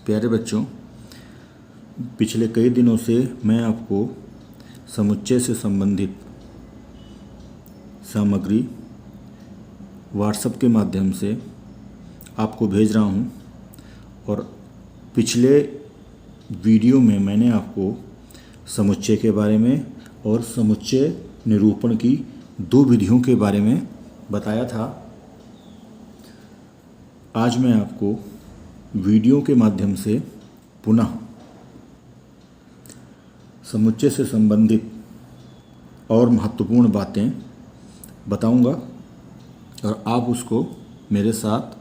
प्यारे बच्चों, पिछले कई दिनों से मैं आपको समुच्चय से संबंधित सामग्री व्हाट्सएप के माध्यम से आपको भेज रहा हूं और पिछले वीडियो में मैंने आपको समुच्चय के बारे में और समुच्चय निरूपण की दो विधियों के बारे में बताया था। आज मैं आपको वीडियो के माध्यम से पुनः समुच्चय से संबंधित और महत्वपूर्ण बातें बताऊंगा और आप उसको मेरे साथ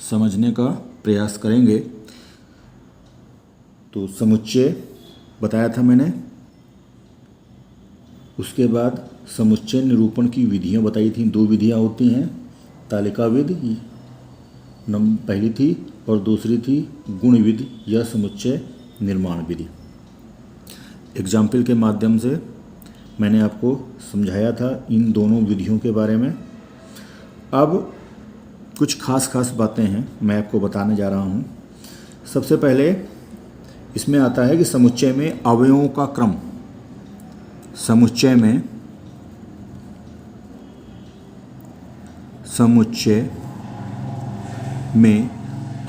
समझने का प्रयास करेंगे। तो समुच्चय बताया था मैंने, उसके बाद समुच्चय निरूपण की विधियां बताई थी। दो विधियां होती हैं, तालिका विधि पहली थी और दूसरी थी गुण विधि या समुच्चय निर्माण विधि। एग्जाम्पल के माध्यम से मैंने आपको समझाया था इन दोनों विधियों के बारे में। अब कुछ खास बातें हैं मैं आपको बताने जा रहा हूँ। सबसे पहले इसमें आता है कि समुच्चय में अवयवों का क्रम। समुच्चय में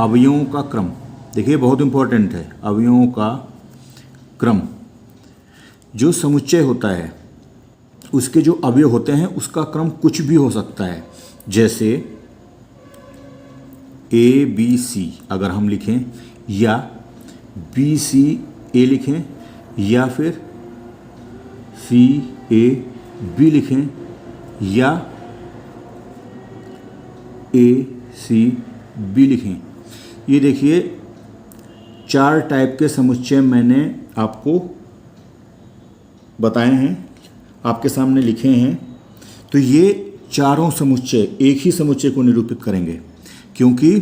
अवयवों का क्रम, देखिए बहुत इंपॉर्टेंट है। अवयवों का क्रम, जो समुच्चय होता है उसके जो अवयव होते हैं उसका क्रम कुछ भी हो सकता है। जैसे ए बी सी अगर हम लिखें, या बी सी ए लिखें, या फिर सी ए बी लिखें, या ए सी बी लिखें। ये देखिए चार टाइप के समुच्चय मैंने आपको बताए हैं, आपके सामने लिखे हैं। तो ये चारों समुच्चय एक ही समुच्चय को निरूपित करेंगे, क्योंकि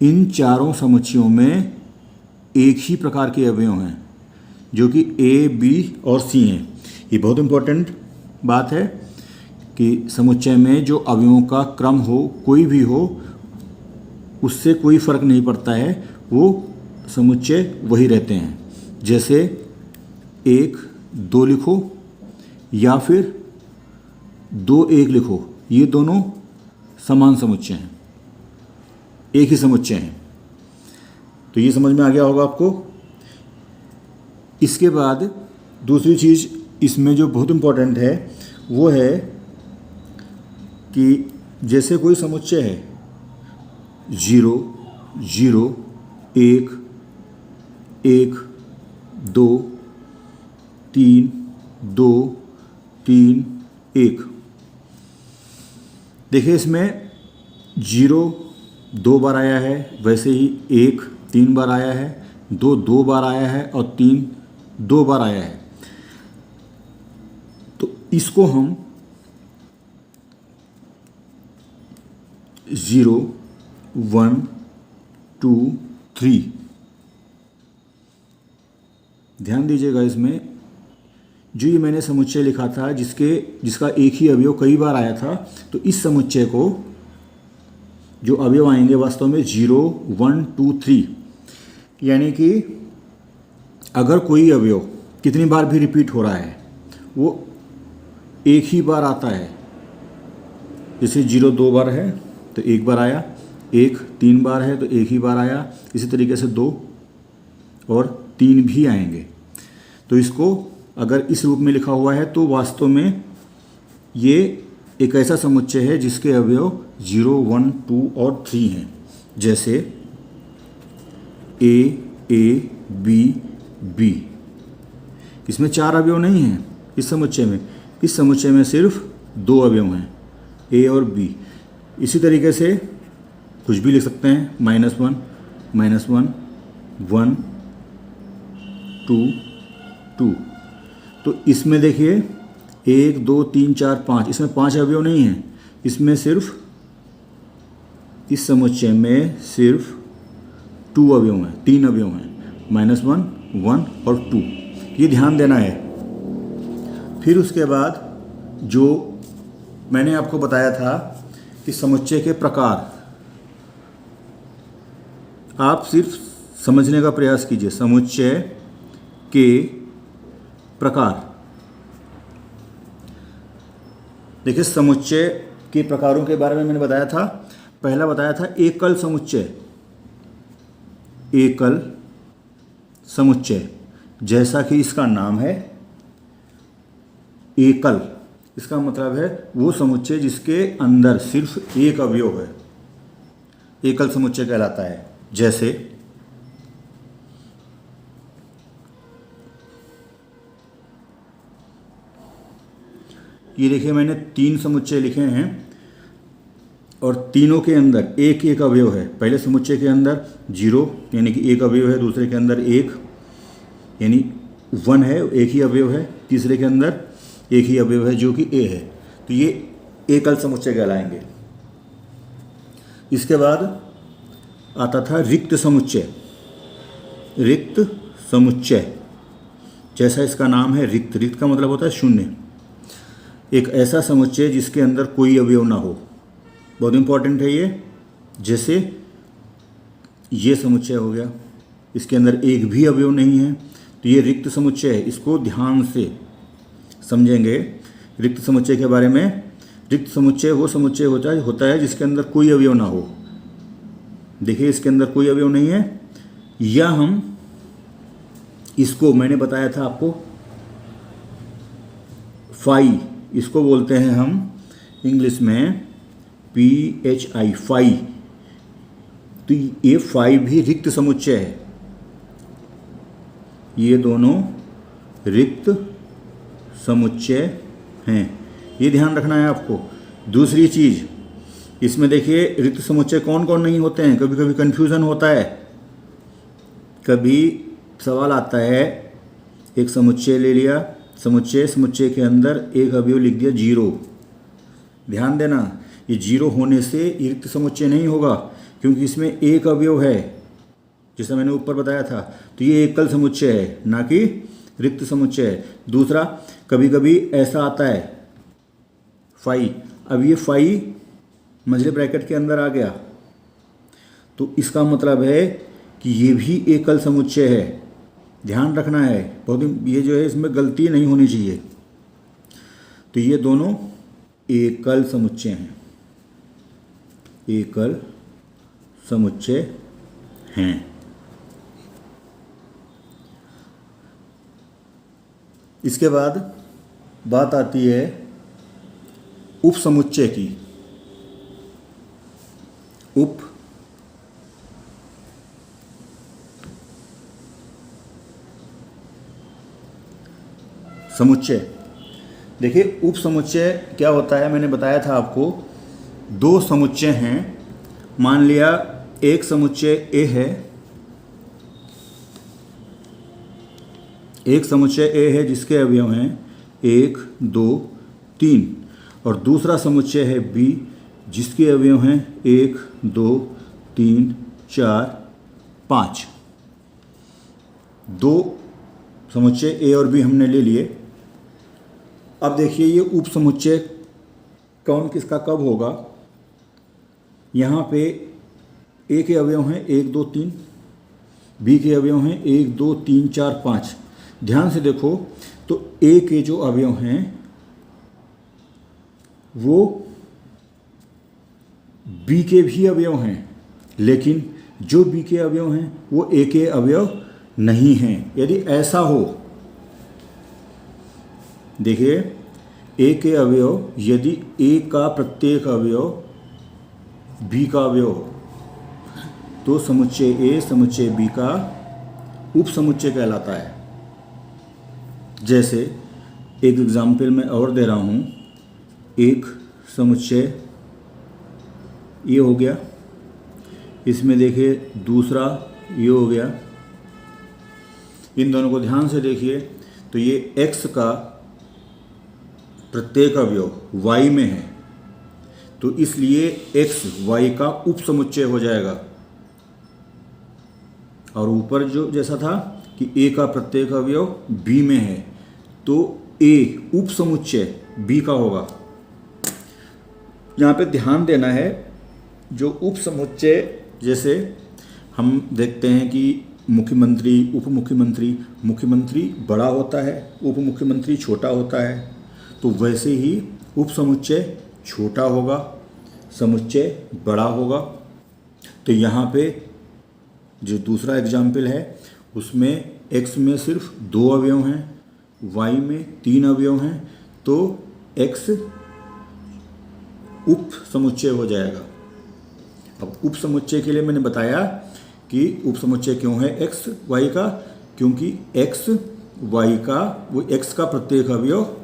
इन चारों समुच्चयों में एक ही प्रकार के अवयव हैं जो कि ए, बी और सी हैं। ये बहुत इंपॉर्टेंट बात है कि समुच्चय में जो अवयवों का क्रम हो, कोई भी हो, उससे कोई फर्क नहीं पड़ता है, वो समुच्चय वही रहते हैं। जैसे 1, 2 लिखो या फिर 2, 1 लिखो, ये दोनों समान समुच्चय हैं, एक ही समुच्चय हैं। तो ये समझ में आ गया होगा आपको। इसके बाद दूसरी चीज़ इसमें जो बहुत इम्पोर्टेंट है वो है कि जैसे कोई समुच्चय है 0, 0, 1, 1, 2, 3, 2, 3, 1। देखिए इसमें 0 2 बार आया है, वैसे ही 1 3 बार आया है, 2 2 बार आया है और 3 2 बार आया है। तो इसको हम 0, 1, 2, 3, ध्यान दीजिएगा। इसमें जो ये मैंने समुच्चय लिखा था जिसका एक ही अवयव कई बार आया था, तो इस समुच्चय को जो अवयव आएंगे वास्तव में 0, 1, 2, 3, यानी कि अगर कोई अवयव कितनी बार भी रिपीट हो रहा है वो एक ही बार आता है। जैसे 0 2 बार है तो एक बार आया, 1 3 बार है तो एक ही बार आया, इसी तरीके से 2 और 3 भी आएंगे। तो इसको अगर इस रूप में लिखा हुआ है तो वास्तव में ये एक ऐसा समुच्चय है जिसके अवयव 0, 1, 2 और 3 हैं। जैसे ए बी बी, इसमें 4 अवयव नहीं हैं इस समुच्चय में। इस समुच्चय में सिर्फ 2 अवयव हैं, ए और बी। इसी तरीके से कुछ भी लिख सकते हैं, -1, -1, 1, 2, 2। तो इसमें देखिए 1, 2, 3, 4, 5, इसमें 5 अवयव नहीं हैं। इसमें सिर्फ इस समुच्चय में सिर्फ 2 अवयव हैं, 3 अवयव हैं, -1, 1 और 2। ये ध्यान देना है। फिर उसके बाद जो मैंने आपको बताया था कि समुच्चय के प्रकार, आप सिर्फ समझने का प्रयास कीजिए। समुच्चय के प्रकार। देखिए समुच्चय के प्रकारों के बारे में मैंने बताया था। पहला बताया था एकल समुच्चय। एकल समुच्चय, जैसा कि इसका नाम है एकल, इसका मतलब है वो समुच्चय जिसके अंदर सिर्फ एक अवयव है, एकल समुच्चय कहलाता है। जैसे ये देखिए मैंने 3 समुच्चय लिखे हैं और तीनों के अंदर एक एक अवयव है। पहले समुच्चय के अंदर 0 यानी कि एक अवयव है, दूसरे के अंदर 1 यानी 1 है, एक ही अवयव है, तीसरे के अंदर एक ही अवयव है जो कि a है। तो ये एकल समुच्चय कहलाएंगे। इसके बाद आता था रिक्त समुच्चय। रिक्त समुच्चय, जैसा इसका नाम है रिक्त, रिक्त का मतलब होता है शून्य। एक ऐसा समुच्चय जिसके अंदर कोई अवयव ना हो, बहुत इंपॉर्टेंट है ये। जैसे ये समुच्चय हो गया, इसके अंदर एक भी अवयव नहीं है, तो ये रिक्त समुच्चय है। इसको ध्यान से समझेंगे रिक्त समुच्चय के बारे में। रिक्त समुच्चय वो समुच्चय होता है जिसके अंदर कोई अवयव ना हो। देखिए इसके अंदर कोई अवयव नहीं है, या हम इसको, मैंने बताया था आपको, फाई, इसको बोलते हैं हम इंग्लिश में PHI, फाई। तो ये फाई भी रिक्त समुच्चय है। ये दोनों रिक्त समुच्चय हैं, ये ध्यान रखना है आपको। दूसरी चीज, इसमें देखिए रिक्त समुच्चय कौन कौन नहीं होते हैं। कभी कभी कन्फ्यूज़न होता है, कभी सवाल आता है, एक समुच्चय ले लिया, समुच्चय के अंदर एक अवयव लिख दिया 0। ध्यान देना, ये 0 होने से रिक्त समुच्चय नहीं होगा, क्योंकि इसमें एक अवयव है, जैसा मैंने ऊपर बताया था। तो ये एकल समुच्चय है, ना कि रिक्त समुच्चय है। दूसरा, कभी कभी ऐसा आता है फाई, अब ये फाई मझले ब्रैकेट के अंदर आ गया, तो इसका मतलब है कि ये भी एकल समुच्चय है। ध्यान रखना है बहुत, ये जो है इसमें गलती नहीं होनी चाहिए। तो ये दोनों एकल समुच्चय हैं, एकल समुच्चय हैं। इसके बाद बात आती है उपसमुच्चय की। उप समुच्चय, देखिए उप समुच्चय क्या होता है, मैंने बताया था आपको। 2 समुच्चय हैं, मान लिया एक समुच्चय A है, एक समुच्चय A है जिसके अवयव हैं 1, 2, 3, और दूसरा समुच्चय है B जिसके अवयव हैं 1, 2, 3, 4, 5। 2 समुच्चय A और B हमने ले लिए। अब देखिए ये उप समुच्चय कौन किसका कब होगा। यहाँ पे A के अवयव हैं 1, 2, 3, B के अवयव हैं 1, 2, 3, 4, 5। ध्यान से देखो तो A के जो अवयव हैं वो B के भी अवयव हैं, लेकिन जो B के अवयव हैं वो A के अवयव नहीं हैं। यदि ऐसा हो, देखिए A के अवयव, यदि A का प्रत्येक अवयव B का अवयव हो तो समुच्चय A समुच्चय B का उप समुच्चय कहलाता है। जैसे एक एग्जाम्पल मैं और दे रहा हूँ, एक समुच्चय ये हो गया, इसमें देखिए दूसरा ये हो गया। इन दोनों को ध्यान से देखिए तो ये x का प्रत्येक अवयव y में है, तो इसलिए x y का उप समुच्चय हो जाएगा। और ऊपर जो जैसा था कि a का प्रत्येक अवयव b में है, तो a उप समुच्चय b का होगा। यहाँ पे ध्यान देना है, जो उप समुच्चय, जैसे हम देखते हैं कि मुख्यमंत्री, उप मुख्यमंत्री, मुख्यमंत्री बड़ा होता है, उप मुख्यमंत्री छोटा होता है, तो वैसे ही उप समुच्चय छोटा होगा, समुच्चय बड़ा होगा। तो यहाँ पे जो दूसरा एग्जाम्पल है उसमें x में सिर्फ 2 अवयव हैं, y में 3 अवयव हैं, तो x उप समुच्चय हो जाएगा। अब उप समुच्चय के लिए मैंने बताया कि उप समुच्चय क्यों है x y का, क्योंकि x y का वो x का प्रत्येक अवयव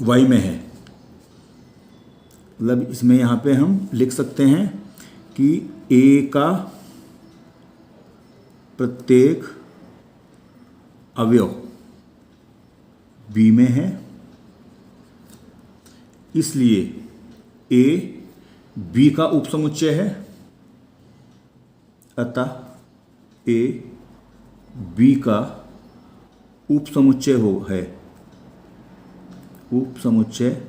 y में है। मतलब इसमें यहाँ पे हम लिख सकते हैं कि a का प्रत्येक अवयव b में है, इसलिए a b का उपसमुच्चय है, अतः a b का उपसमुच्चय उपसमुच्चय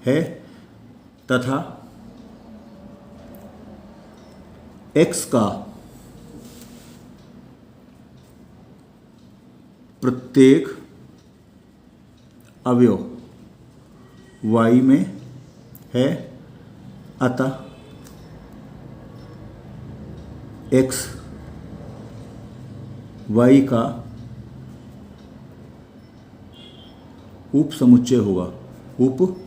है तथा x का प्रत्येक अवयव y में है, अतः x y का उप समुच्चय होगा, उप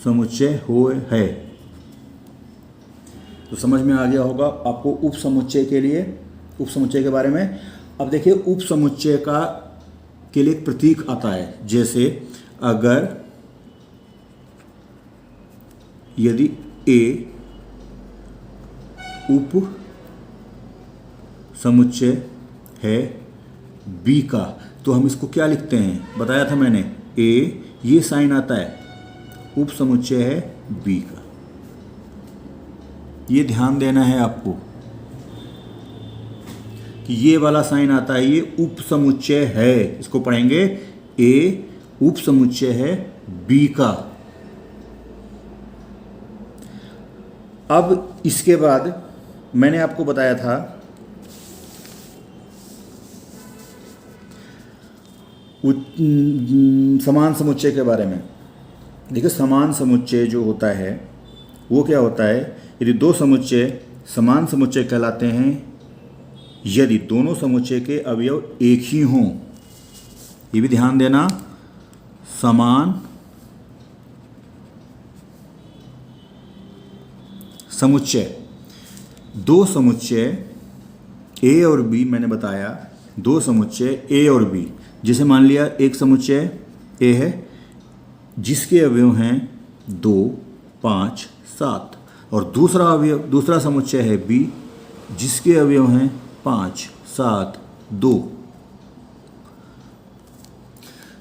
समुच्चय है। तो समझ में आ गया होगा आपको उप समुच्चय के लिए, उप समुच्चय के बारे में। अब देखिए उप समुच्चय के लिए एक प्रतीक आता है, जैसे अगर यदि a उप समुच्चय है b का, तो हम इसको क्या लिखते हैं, बताया था मैंने, a ये साइन आता है, उप समुच्चय है b का। ये ध्यान देना है आपको कि ये वाला साइन आता है, ये उप समुच्चय है, इसको पढ़ेंगे a उप समुच्चय है b का। अब इसके बाद मैंने आपको बताया था समान समुच्चय के बारे में। देखिए समान समुच्चय जो होता है वो क्या होता है, यदि दो समुच्चय समान समुच्चय कहलाते हैं यदि दोनों समुच्चय के अवयव एक ही हों। ये भी ध्यान देना, समान समुच्चय, दो समुच्चय a और b, मैंने बताया दो समुच्चय a और b। जैसे मान लिया एक समुच्चय a है जिसके अवयव हैं 2, 5, 7, और दूसरा समुच्चय है b जिसके अवयव हैं 5, 7, 2।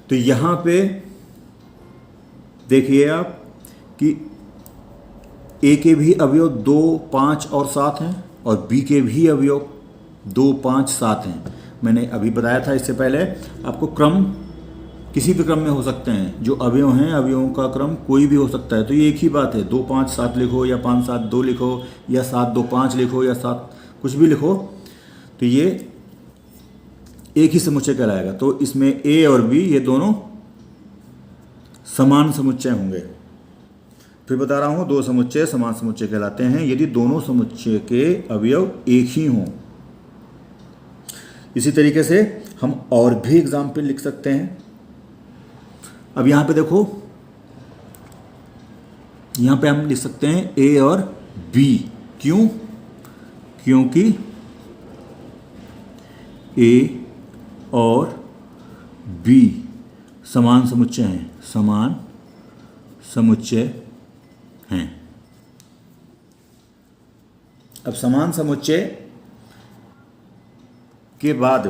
तो यहाँ पे देखिए आप कि a के भी अवयव 2, 5 और 7 हैं और b के भी अवयव 2, 5, 7 हैं। मैंने अभी बताया था इससे पहले आपको, क्रम किसी भी क्रम में हो सकते हैं, जो अवयव हैं अवयवों का क्रम कोई भी हो सकता है। तो ये एक ही बात है, 2, 5, 7 लिखो या 5, 7, 2 लिखो या 7, 2, 5 लिखो या 7 कुछ भी लिखो, तो ये एक ही समुच्चय कहलाएगा। तो इसमें a और b ये दोनों समान समुच्चय होंगे। फिर बता रहा हूँ, दो समुच्चय समान समुच्चय कहलाते हैं यदि दोनों समुच्चय के अवयव एक ही हों। इसी तरीके से हम और भी एग्जाम्पल लिख सकते हैं। अब यहाँ पे देखो, यहाँ पे हम लिख सकते हैं a और b। क्यों? क्योंकि a और b समान समुच्चय हैं, समान समुच्चय हैं। अब समान समुच्चय के बाद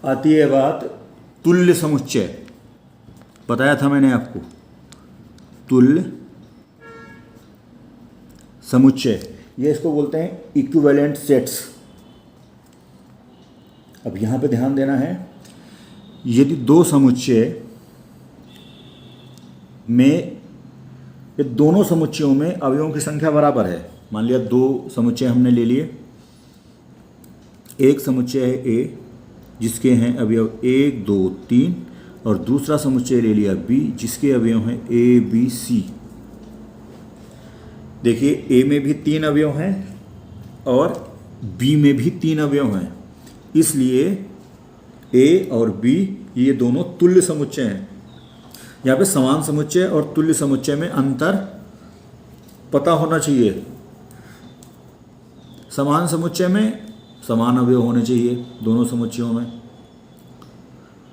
आती है बात तुल्य समुच्चय। बताया था मैंने आपको, तुल्य समुच्चय, ये इसको बोलते हैं इक्विवेलेंट सेट्स। अब यहाँ पे ध्यान देना है, यदि दो समुच्चय में, ये दोनों समुच्चयों में अवयवों की संख्या बराबर है। मान लिया दो समुच्चय हमने ले लिए, एक समुच्चय है ए जिसके हैं अवयव 1 2 3 और दूसरा समुच्चय ले लिया बी जिसके अवयव हैं ए बी सी। देखिए ए में भी 3 अवयव हैं और बी में भी 3 अवयव हैं, इसलिए ए और बी ये दोनों तुल्य समुच्चय हैं। यहाँ पे समान समुच्चय और तुल्य समुच्चय में अंतर पता होना चाहिए। समान समुच्चय में समान अवयव होने चाहिए दोनों समुच्चयों में।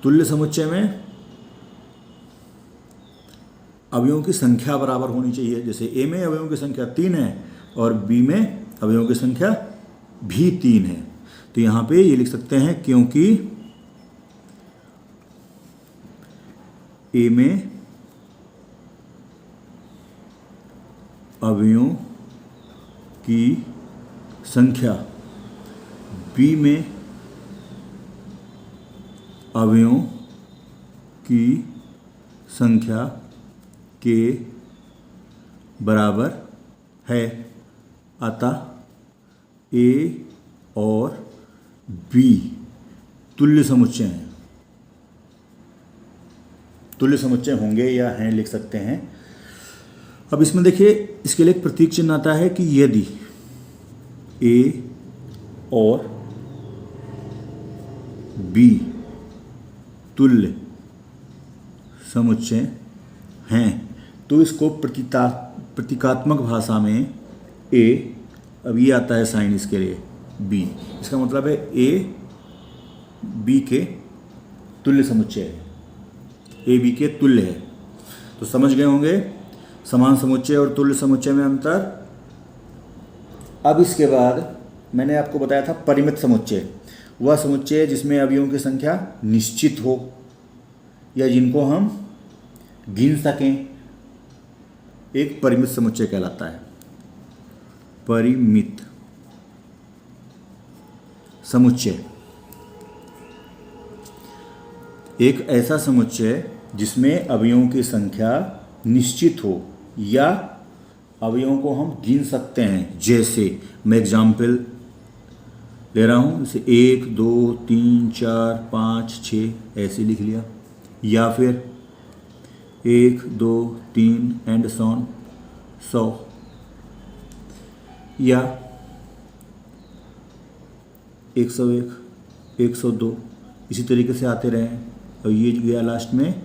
तुल्य समुच्चय में अवयवों की संख्या बराबर होनी चाहिए। जैसे ए में अवयवों की संख्या 3 है और बी में अवयवों की संख्या भी 3 है। तो यहाँ पे ये लिख सकते हैं क्योंकि ए में अवयवों की संख्या बी में अवयवों की संख्या के बराबर है, अतः ए और बी तुल्य समुच्चय हैं। तुल्य समुच्चय होंगे या हैं लिख सकते हैं। अब इसमें देखिए इसके लिए एक प्रतीक चिन्ह आता है कि यदि ए और बी तुल्य समुच्चय हैं तो इसको प्रतीकात्मक भाषा में ए, अब ये आता है साइन इसके लिए बी, इसका मतलब है ए बी के तुल्य समुच्चय है, ए बी के तुल्य है। तो समझ गए होंगे समान समुच्चय और तुल्य समुच्चय में अंतर। अब इसके बाद मैंने आपको बताया था परिमित समुच्चय, वह समुच्चय जिसमें अवयवों की संख्या निश्चित हो या जिनको हम गिन सकें, एक परिमित समुच्चय कहलाता है। परिमित समुच्चय एक ऐसा समुच्चय जिसमें अवयवों की संख्या निश्चित हो या अवयवों को हम गिन सकते हैं। जैसे मैं एग्जाम्पल ले रहा हूँ, जैसे 1 2 3 4 5 6 ऐसे लिख लिया, या फिर 1 2 3 एंड सॉन 100, या 101 102 इसी तरीके से आते रहे और ये गया लास्ट में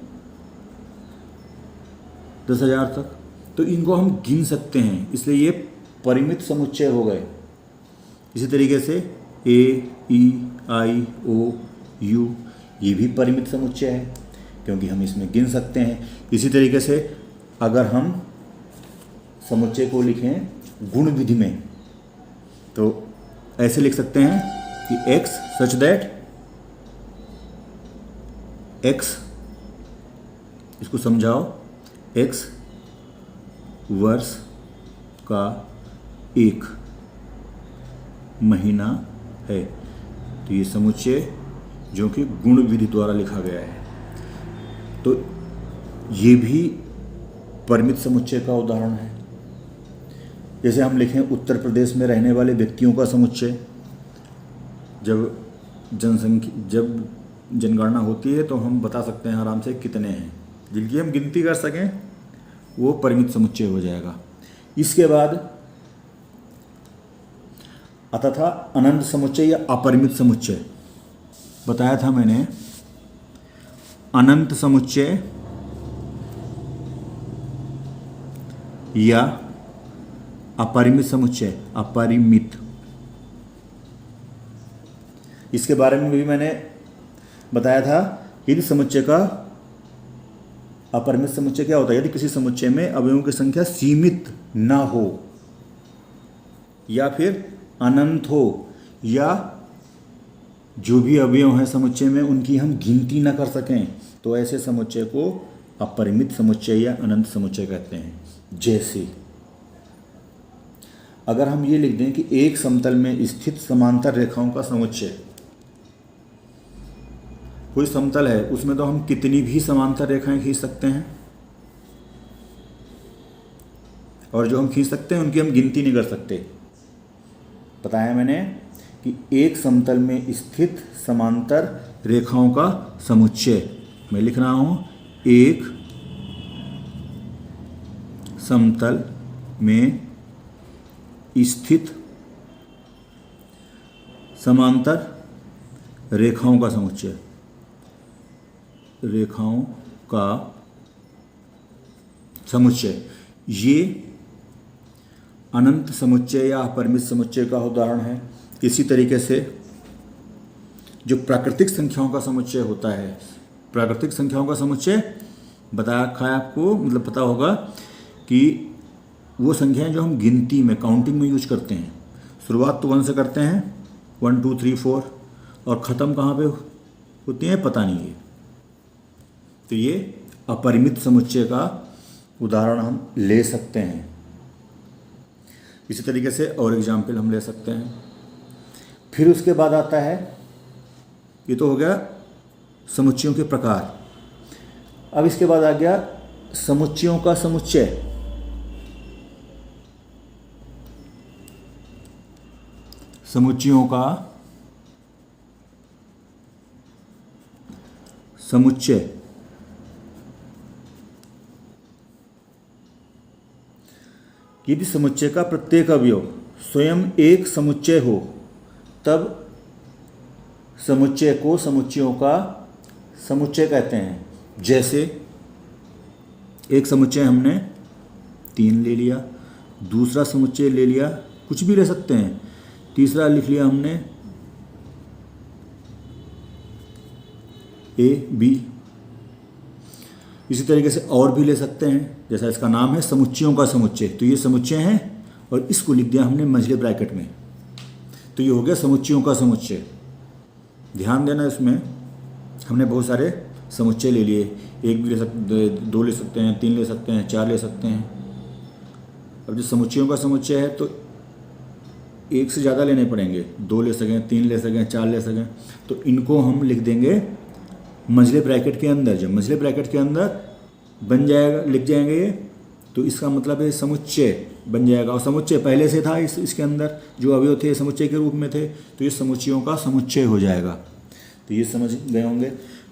10,000 तक। तो इनको हम गिन सकते हैं, इसलिए ये परिमित समुच्चय हो गए। इसी तरीके से ए ई आई ओ यू ये भी परिमित समुच्चय है क्योंकि हम इसमें गिन सकते हैं। इसी तरीके से अगर हम समुच्चय को लिखें गुण विधि में तो ऐसे लिख सकते हैं कि x सच दैट x, इसको समझाओ, x वर्ष का 1 महीना है। तो ये समुच्चय जो कि गुण विधि द्वारा लिखा गया है, तो ये भी परिमित समुच्चय का उदाहरण है। जैसे हम लिखें उत्तर प्रदेश में रहने वाले व्यक्तियों का समुच्चय, जब जनगणना होती है तो हम बता सकते हैं आराम से कितने हैं, जिनकी हम गिनती कर सकें, वो परिमित समुच्चय हो जाएगा। इसके बाद आता था अनंत समुच्चय या अपरिमित समुच्चय। बताया था मैंने अनंत समुच्चय या अपरिमित समुच्चय, अपरिमित, इसके बारे में भी मैंने बताया था। यदि समुच्चय का अपरिमित समुच्चय क्या होता है? यदि किसी समुच्चय में अवयवों की संख्या सीमित ना हो या फिर अनंत हो, या जो भी अवयव हैं समुच्चय में उनकी हम गिनती ना कर सकें, तो ऐसे समुच्चय को अपरिमित समुच्चय या अनंत समुच्चय कहते हैं। जैसे अगर हम ये लिख दें कि एक समतल में स्थित समांतर रेखाओं का समुच्चय, कोई समतल है उसमें तो हम कितनी भी समांतर रेखाएं खींच सकते हैं, और जो हम खींच सकते हैं उनकी हम गिनती नहीं कर सकते। बताया मैंने कि एक समतल में स्थित समांतर रेखाओं का समुच्चय। मैं लिख रहा हूँ, एक समतल में स्थित समांतर रेखाओं का समुच्चय, रेखाओं का समुच्चय। ये अनंत समुच्चय या अपरिमित समुच्चय का उदाहरण है। इसी तरीके से जो प्राकृतिक संख्याओं का समुच्चय होता है, प्राकृतिक संख्याओं का समुच्चय बताया रखा है आपको, मतलब पता होगा कि वो संख्याएं जो हम गिनती में, काउंटिंग में यूज करते हैं। शुरुआत तो 1 से करते हैं, 1 2 3 4, और ख़त्म कहाँ पे होती हैं पता नहीं है। तो ये अपरिमित समुच्चय का उदाहरण हम ले सकते हैं। इसी तरीके से और एग्जाम्पल हम ले सकते हैं। फिर उसके बाद आता है, ये तो हो गया समुच्चयों के प्रकार। अब इसके बाद आ गया समुच्चयों का समुच्चय। समुच्चयों का समुच्चय। यदि समुच्चय का प्रत्येक अवयव स्वयं एक समुच्चय हो तब समुच्चय को समुच्चयों का समुच्चय कहते हैं। जैसे एक समुच्चय हमने 3 ले लिया, दूसरा समुच्चय ले लिया, कुछ भी ले सकते हैं, तीसरा लिख लिया हमने ए बी। इसी तरीके से और भी ले सकते हैं, जैसा इसका नाम है समुच्चयों का समुच्चय। तो ये समुच्चय है और इसको लिख दिया हमने मंझले ब्रैकेट में, तो ये हो गया समुच्चयों का समुच्चय। ध्यान देना, इसमें हमने बहुत सारे समुच्चय ले लिए। एक भी ले सकते, 2 ले सकते हैं, 3 ले सकते हैं, 4 ले सकते हैं। अब जो समुच्चयों का समुच्चय है तो एक से ज़्यादा लेने पड़ेंगे, 2 ले सकें, 3 ले सकें, 4 ले सकें। तो इनको हम लिख देंगे मंझले ब्रैकेट के अंदर। जब मंझले ब्रैकेट के अंदर बन जाएगा, लिख जाएंगे ये, तो इसका मतलब है समुच्चय बन जाएगा। और समुच्चय पहले से था इसके अंदर, जो अवयव थे समुच्चय के रूप में थे, तो ये समुच्चयों का समुच्चय हो जाएगा। तो ये समझ गए होंगे।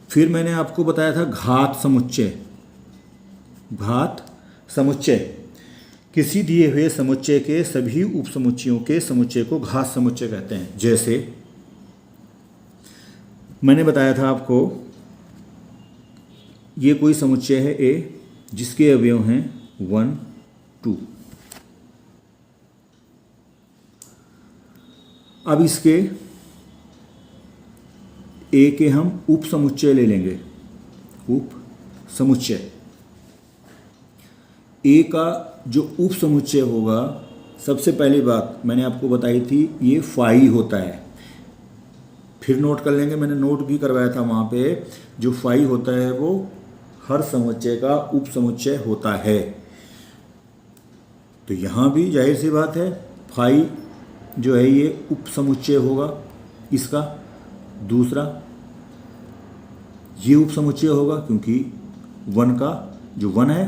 फिर मैंने आपको बताया था घात समुच्चय। घात समुच्चय, किसी दिए हुए समुच्चय के सभी उपसमुच्चयों के समुच्चय को घात समुच्चय कहते हैं। जैसे मैंने बताया था आपको, ये कोई समुच्चय है ए, जिसके अवयव हैं 1 2। अब इसके ए के हम उप समुच्चय ले लेंगे। उप समुच्चय, ए का जो उप समुच्चय होगा, सबसे पहली बात मैंने आपको बताई थी, ये फाई होता है। फिर नोट कर लेंगे, मैंने नोट भी करवाया था वहाँ पे। जो फाई होता है वो हर समुच्चय का उप समुच्चय होता है। तो यहाँ भी जाहिर सी बात है, फाई जो है ये उप समुच्चय होगा इसका। दूसरा ये उप समुच्चय होगा क्योंकि 1 का जो 1 है,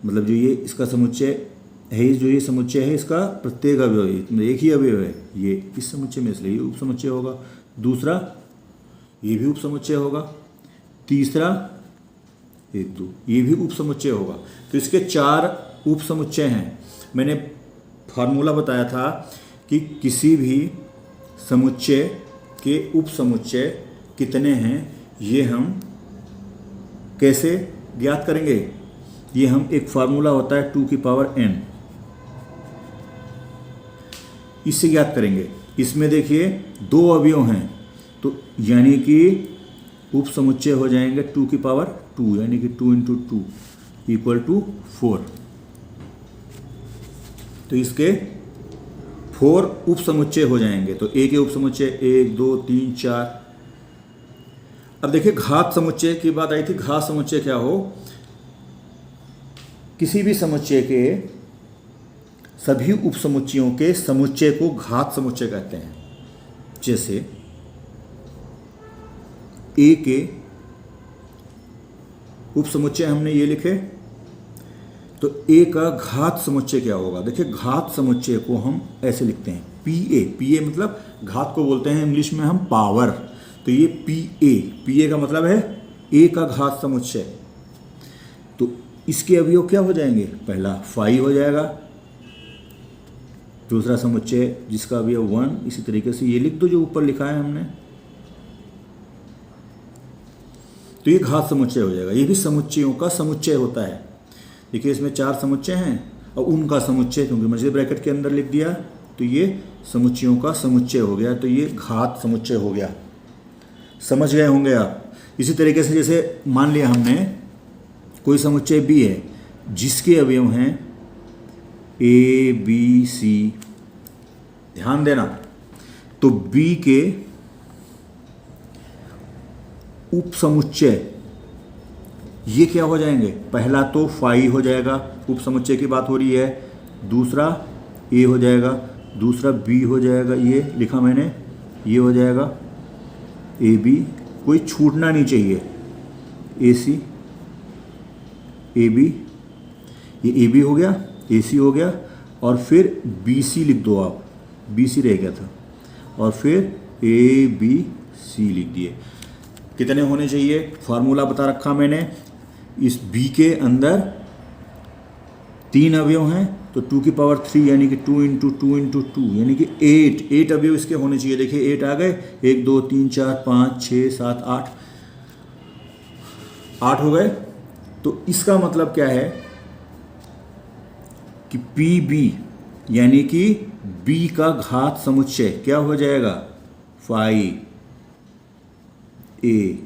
मतलब जो ये इसका समुच्चय है, जो ये समुच्चय है इसका प्रत्येक अवयव मतलब एक ही अवयव है, ये इस समुच्चय में, इसलिए ये उप समुच्चय होगा। दूसरा ये भी उप समुच्चय होगा। तीसरा 1 2 ये भी उप समुच्चय होगा। तो इसके 4 उप समुच्चय हैं। मैंने फार्मूला बताया था कि किसी भी समुच्चय के उप समुच्चय कितने हैं, ये हम कैसे ज्ञात करेंगे। ये हम एक फार्मूला होता है 2 की पावर n, इससे ज्ञात करेंगे। इसमें देखिए 2 अवयव हैं, तो यानी कि उप समुच्चय हो जाएंगे 2 की पावर 2, यानी कि 2 × 2 = 4। तो इसके 4 उप समुच्चय हो जाएंगे। तो ए के उप समुच्चय 1 2 3 4। अब देखिए घात समुच्चय की बात आई थी। घात समुच्चय क्या हो, किसी भी समुच्चय के सभी उप समुच्चयों के समुच्चय को घात समुच्चय कहते हैं। जैसे ए के उप समुच्चय हमने ये लिखे, तो ए का घात समुच्चय क्या होगा। देखिए घात समुच्चय को हम ऐसे लिखते हैं, पी ए मतलब घात को बोलते हैं इंग्लिश में हम पावर। तो ये पी ए का मतलब है ए का घात समुच्चय। तो इसके अवयव क्या हो जाएंगे, पहला 5 हो जाएगा, दूसरा समुच्चय जिसका अवयव 1, इसी तरीके से ये लिख दो जो ऊपर लिखा है हमने। तो ये घात समुच्चय हो जाएगा। ये भी समुच्चयों का समुच्चय होता है। देखिए इसमें 4 समुच्चय हैं और उनका समुच्चय क्योंकि मझले ब्रैकेट के अंदर लिख दिया तो ये समुच्चयों का समुच्चय हो गया। तो ये घात समुच्चय हो गया। समझ गए होंगे आप। इसी तरीके से जैसे मान लिया हमने कोई समुच्चय बी है जिसके अवयव हैं ए बी सी, ध्यान देना। तो बी के उप समुच्चय ये क्या हो जाएंगे, पहला तो 5 हो जाएगा, उप समुच्चय की बात हो रही है, दूसरा ए हो जाएगा, दूसरा बी हो जाएगा, ये लिखा मैंने, ये हो जाएगा ए बी, कोई छूटना नहीं चाहिए, ए सी, ए बी, ये ए बी हो गया, ए सी हो गया, और फिर बी सी लिख दो आप, बी सी रह गया था, और फिर ए बी सी लिख दिए। कितने होने चाहिए, फार्मूला बता रखा मैंने। इस बी के अंदर 3 अवयव हैं तो 2 की पावर 3 यानी कि 2 इंटू 2 इंटू 2 यानी कि 8 अवयव इसके होने चाहिए। देखिए 8 आ गए, 1 2 3 4 5 6 7 8 हो गए। तो इसका मतलब क्या है कि पी बी यानी कि बी का घात समुच्चय क्या हो जाएगा, 5 ए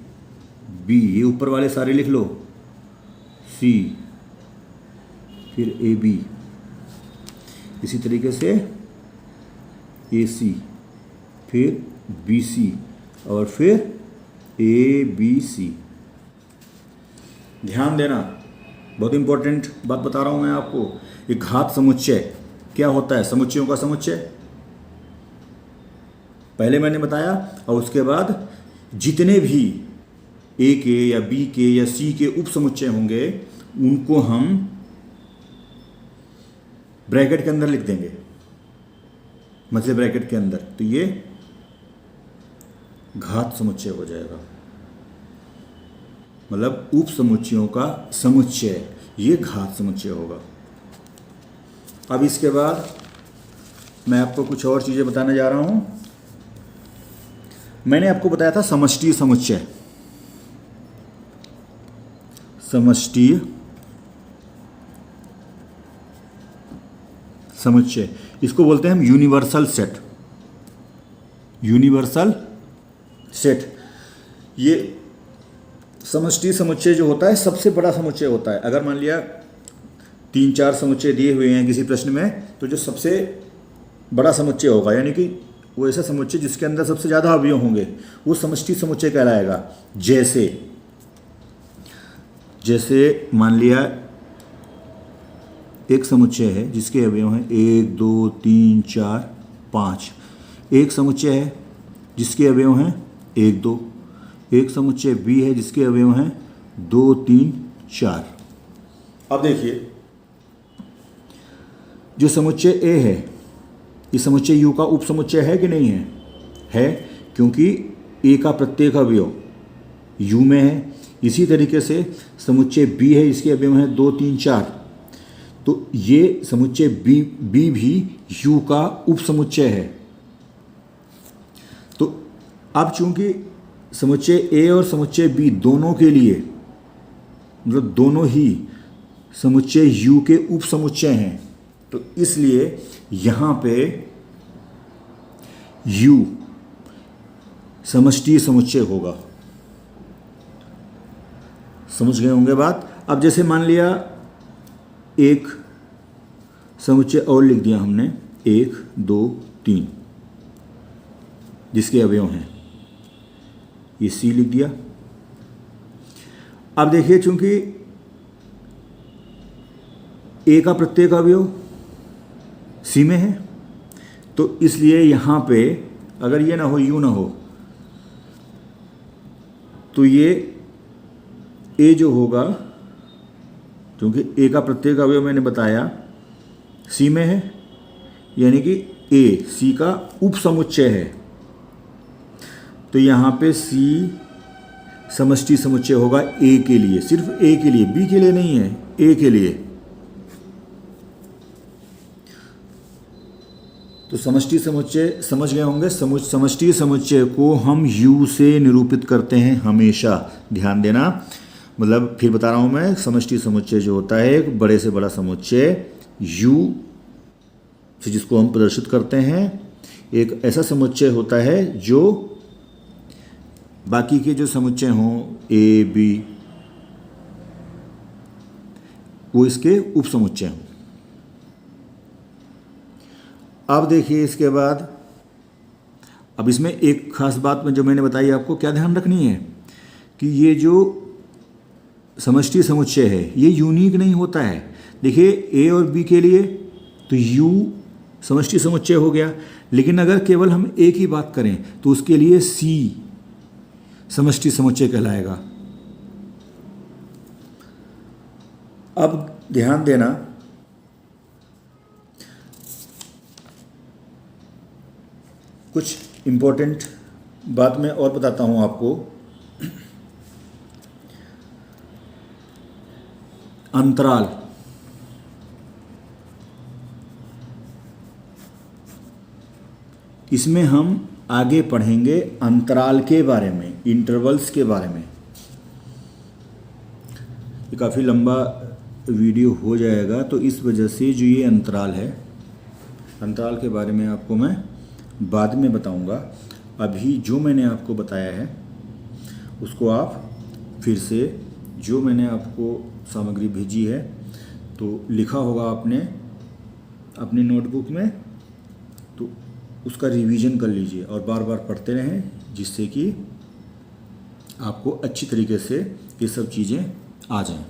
बी, ये ऊपर वाले सारे लिख लो, सी, फिर ए बी, इसी तरीके से ए सी, फिर बी सी, और फिर ए बी सी। ध्यान देना, बहुत इंपॉर्टेंट बात बता रहा हूं मैं आपको। ये घात समुच्चय क्या होता है, समुच्चयों का समुच्चय पहले मैंने बताया, और उसके बाद जितने भी ए के या बी के या सी के उप समुच्चय होंगे उनको हम ब्रैकेट के अंदर लिख देंगे, मतलब ब्रैकेट के अंदर। तो ये घात समुच्चय हो जाएगा, मतलब उप समुच्चयों का समुच्चय, ये घात समुच्चय होगा। अब इसके बाद मैं आपको कुछ और चीजें बताने जा रहा हूं। मैंने आपको बताया था समष्टि समुच्चय, समष्टि समुच्चय, इसको बोलते हैं हम यूनिवर्सल सेट, यूनिवर्सल सेट। ये समष्टि समुच्चय जो होता है सबसे बड़ा समुच्चय होता है। अगर मान लिया 3-4 समुच्चय दिए हुए हैं किसी प्रश्न में, तो जो सबसे बड़ा समुच्चय होगा यानी कि वो ऐसा समुच्चय जिसके अंदर सबसे ज़्यादा अवयव होंगे वो समष्टि समुच्चय कहलाएगा। जैसे मान लिया एक समुच्चय है जिसके अवयव हैं 1 2 3 4 5, एक समुच्चय है जिसके अवयव हैं 1 2, एक समुच्चय बी है जिसके अवयव हैं 2 3 4। अब देखिए जो समुच्चय ए है, ये समुच्चय यू का उप समुच्चय है कि नहीं है? है, क्योंकि ए का प्रत्येक अवयव यू में है। इसी तरीके से समुच्चय बी है, इसके अवयव हैं 2 3 4, तो ये समुच्चय बी भी यू का उप समुच्चय है। तो अब चूंकि समुच्चय ए और समुच्चय बी दोनों के लिए, मतलब दोनों ही समुच्चय यू के उप समुच्चय हैं, तो इसलिए यहां पे यू समष्टि समुच्चय होगा। समझ गए होंगे बात। अब जैसे मान लिया एक समुच्चय और लिख दिया हमने 1 2 3 जिसके अवयव हैं, ये सी लिख दिया। अब देखिए चूंकि ए का प्रत्येक अवयव सी में है, तो इसलिए यहां पे अगर ये ना हो, यू ना हो, तो ये ए जो होगा, क्योंकि ए का प्रत्येक अवयव मैंने बताया सी में है, यानी कि ए सी का उप समुच्चय है, तो यहाँ पे सी समष्टि समुच्चय होगा ए के लिए, सिर्फ ए के लिए, बी के लिए नहीं है, ए के लिए। तो समष्टि समुच्चय समझ गए होंगे। समष्टि समुच्चय को हम U से निरूपित करते हैं हमेशा, ध्यान देना। मतलब फिर बता रहा हूँ मैं, समष्टि समुच्चय जो होता है एक बड़े से बड़ा समुच्चय U से जिसको हम प्रदर्शित करते हैं, एक ऐसा समुच्चय होता है जो बाकी के जो समुच्चय हों ए बी वो इसके उप समुच्चय हों। अब देखिए इसके बाद, अब इसमें एक खास बात में जो मैंने बताई आपको क्या ध्यान रखनी है कि ये जो समष्टि समुच्चय है ये यूनिक नहीं होता है। देखिए ए और बी के लिए तो U समष्टि समुच्चय हो गया, लेकिन अगर केवल हम ए की बात करें तो उसके लिए C समष्टि समुच्चय कहलाएगा। अब ध्यान देना, कुछ इम्पोर्टेंट बात मैं और बताता हूँ आपको। अंतराल, इसमें हम आगे पढ़ेंगे अंतराल के बारे में, इंटरवल्स के बारे में। ये काफ़ी लंबा वीडियो हो जाएगा, तो इस वजह से जो ये अंतराल है, अंतराल के बारे में आपको मैं बाद में बताऊंगा। अभी जो मैंने आपको बताया है उसको आप फिर से, जो मैंने आपको सामग्री भेजी है तो लिखा होगा आपने अपनी नोटबुक में, तो उसका रिवीजन कर लीजिए और बार बार पढ़ते रहें, जिससे कि आपको अच्छी तरीके से ये सब चीज़ें आ जाएं।